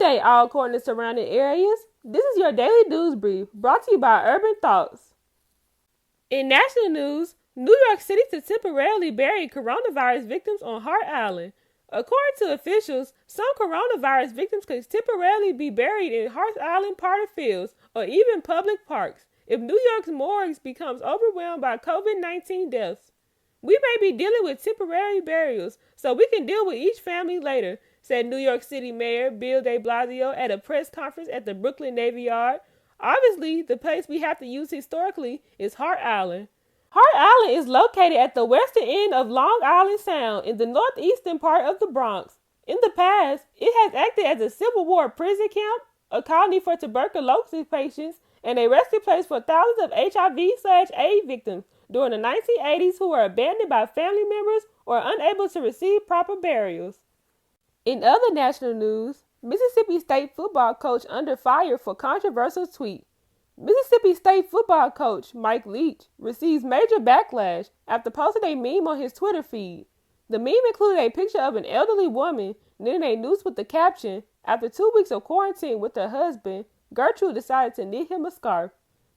day, Alcorn and surrounding areas. This is your daily news brief, brought to you by Urban Thoughtz. In national news, New York City to temporarily bury coronavirus victims on Hart Island. According to officials, some coronavirus victims could temporarily be buried in Hart Island park fields or even public parks if New York's morgues becomes overwhelmed by COVID-19 deaths. We may be dealing with temporary burials, so we can deal with each family later, said New York City Mayor Bill de Blasio at a press conference at the Brooklyn Navy Yard. Obviously, the place we have to use historically is Hart Island. Hart Island is located at the western end of Long Island Sound in the northeastern part of the Bronx. In the past, it has acted as a Civil War prison camp, a colony for tuberculosis patients, and a rescue place for thousands of HIV/AIDS victims during the 1980s who were abandoned by family members or unable to receive proper burials. In other national news, Mississippi State football coach under fire for controversial tweet. Mississippi State football coach Mike Leach receives major backlash after posting a meme on his Twitter feed. The meme included a picture of an elderly woman knitting a noose with the caption, "After 2 weeks of quarantine with her husband, Gertrude decided to knit him a scarf."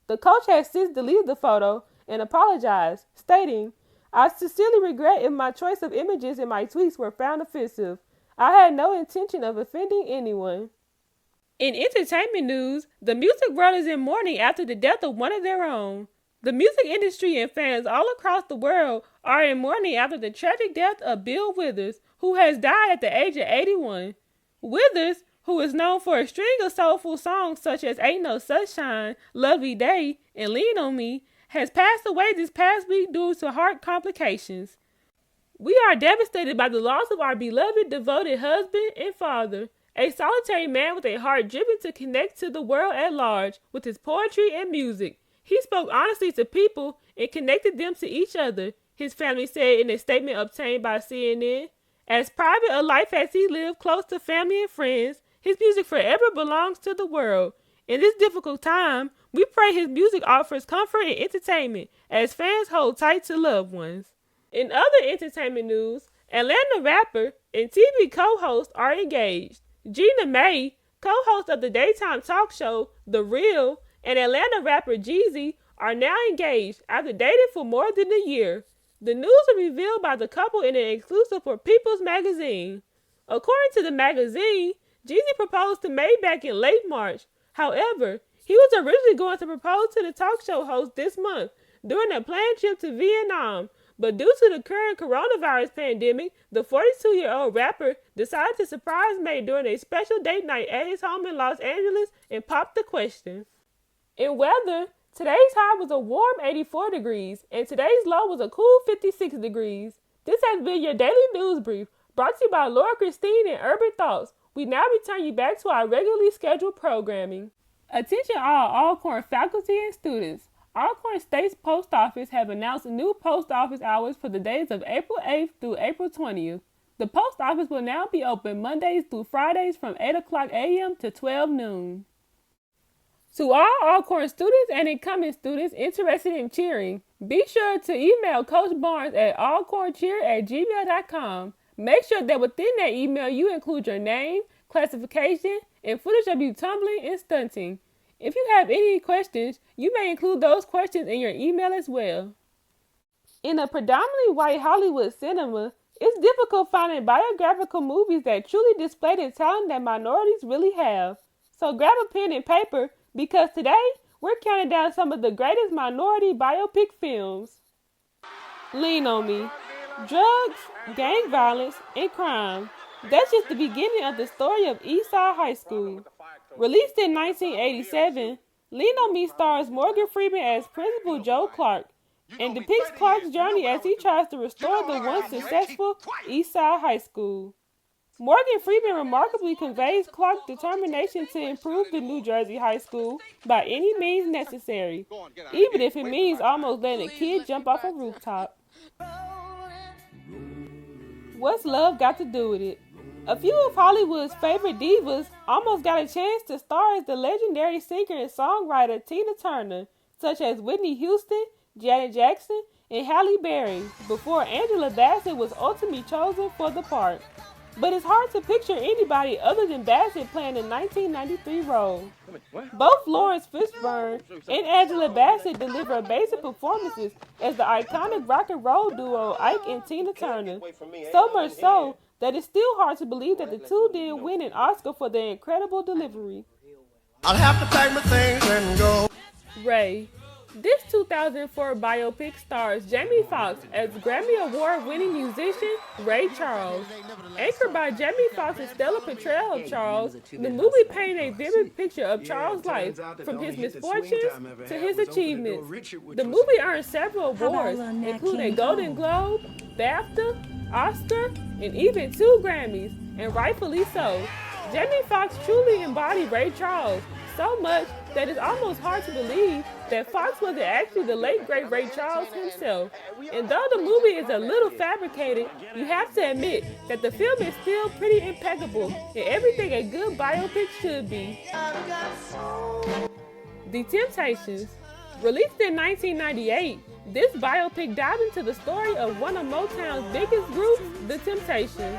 The coach has since deleted the photo and apologized, stating, "I sincerely regret if my choice of images in my tweets were found offensive. I had no intention of offending anyone." In entertainment news, the music world is in mourning after the death of one of their own. The music industry and fans all across the world are in mourning after the tragic death of Bill Withers, who has died at the age of 81. Withers, who is known for a string of soulful songs such as Ain't No Sunshine, Lovely Day, and Lean on Me, has passed away this past week due to heart complications. We are devastated by the loss of our beloved, devoted husband and father, a solitary man with a heart driven to connect to the world at large with his poetry and music. He spoke honestly to people and connected them to each other, his family said in a statement obtained by CNN. As private a life as he lived close to family and friends, his music forever belongs to the world. In this difficult time, we pray his music offers comfort and entertainment as fans hold tight to loved ones. In other entertainment news, Atlanta rapper and TV co-host are engaged. Gina May, co-host of the daytime talk show The Real, and Atlanta rapper Jeezy are now engaged after dating for more than a year. The news was revealed by the couple in an exclusive for People's Magazine. According to the magazine, Jeezy proposed to May back in late March. However, he was originally going to propose to the talk show host this month during a planned trip to Vietnam, but due to the current coronavirus pandemic, the 42-year-old rapper decided to surprise May during a special date night at his home in Los Angeles and popped the question. In weather, today's high was a warm 84 degrees, and today's low was a cool 56 degrees. This has been your daily news brief, brought to you by Laura Christine and Urban Thoughtz. We now return you back to our regularly scheduled programming. Attention all Alcorn faculty and students. Alcorn State's Post Office have announced new post office hours for the days of April 8th through April 20th. The post office will now be open Mondays through Fridays from 8 o'clock a.m. to 12 noon. To all Alcorn students and incoming students interested in cheering, be sure to email Coach Barnes at alcorncheer@gmail.com. Make sure that within that email you include your name, classification, and footage of you tumbling and stunting. If you have any questions, you may include those questions in your email as well. In a predominantly white Hollywood cinema, it's difficult finding biographical movies that truly display the talent that minorities really have. So grab a pen and paper, because today we're counting down some of the greatest minority biopic films. Lean on Me. Drugs, gang violence, and crime. That's just the beginning of the story of Eastside High School. Released in 1987, Lean on Me stars Morgan Freeman as Principal Joe Clark and depicts Clark's journey as he tries to restore the once successful Eastside High School. Morgan Freeman remarkably conveys Clark's determination to improve the New Jersey high school by any means necessary, even if it means almost letting a kid jump off a rooftop. What's love got to do with it? A few of Hollywood's favorite divas almost got a chance to star as the legendary singer and songwriter Tina Turner, such as Whitney Houston, Janet Jackson, and Halle Berry, before Angela Bassett was ultimately chosen for the part. but it's hard to picture anybody other than Bassett playing the 1993 role. Both Lawrence Fishburne and Angela Bassett deliver basic performances as the iconic rock and roll duo Ike and Tina Turner, so much so that it's still hard to believe that the two didn't win an Oscar for their incredible delivery. I'll have to pack my things and go. Ray. This 2004 biopic stars Jamie Foxx as Grammy Award-winning musician Ray Charles. Anchored by Jamie Foxx's stellar portrayal of Charles, the movie painted a vivid picture of Charles' life, from his misfortunes to his achievements. The movie earned several awards, including a Golden Globe, BAFTA, Oscar, and even 2 Grammys, and rightfully so. Jamie Foxx truly embodied Ray Charles, so much that it's almost hard to believe that Foxx was actually the late great Ray Charles himself. And though the movie is a little fabricated, you have to admit that the film is still pretty impeccable and everything a good biopic should be. The Temptations. Released in 1998, this biopic dived into the story of one of Motown's biggest groups, The Temptations.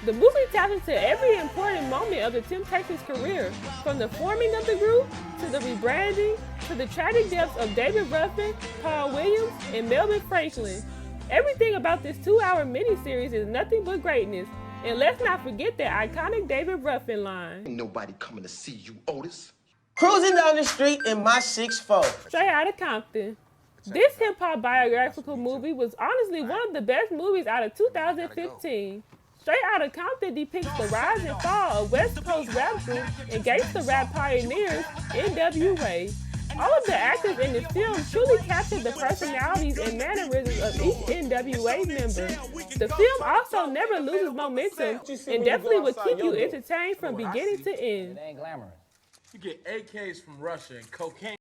The movie taps into every important moment of the Temptations' career, from the forming of the group, to the rebranding, to the tragic deaths of David Ruffin, Paul Williams, and Melvin Franklin. Everything about this 2-hour miniseries is nothing but greatness, and let's not forget that iconic David Ruffin line. Ain't nobody coming to see you, Otis. Cruising down the street in my 6'4". Straight Outta Compton. This hip-hop biographical movie was honestly one of the best movies out of 2015. Straight Outta Compton depicts the rise and fall of West Coast rap group and gangsta rap pioneers, NWA. All of the actors in this film truly captured the personalities and mannerisms of each NWA member. The film also never loses momentum and definitely will keep you entertained from beginning to end. It ain't glamorous. You get AKs from Russia and cocaine.